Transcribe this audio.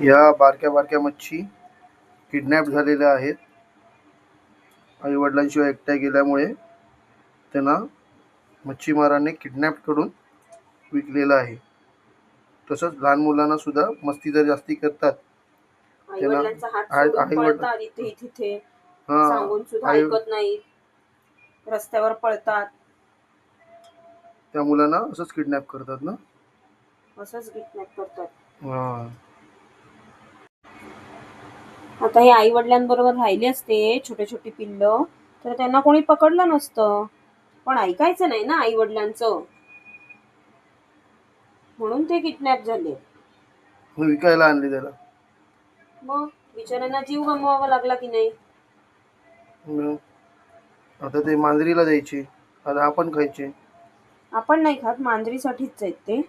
या बारक्या बारक्या मच्छी किडनॅप झालेल्या आहेत. आई वडिलांशिवाय एकट्या गेल्यामुळे त्यांना मच्छीमारांनी किडनॅप करून विकलेलं आहे. तसंच लहान मुलांना सुद्धा मस्ती जर जास्ती करतात त्यांना रस्त्यावर पळतात, त्या मुलांना असंच किडनॅप करतात ना, असंच किडनॅप करतात. आता हे आई वडिलांबरोबर राहिले असते छोटे छोटे पिल्लं तर त्यांना कोणी पकडलं नसतं, पण ऐकायचं नाही ना आई वडिलांचं, म्हणून ते किडनॅप झाले. विकायला आणले त्याला. मग बिचाऱ्यांना जीव गमवावा लागला की नाही. आता ते मांजरीला द्यायचे, आता आपण खायचे. आपण नाही खात, मांजरीसाठीच आहेत ते.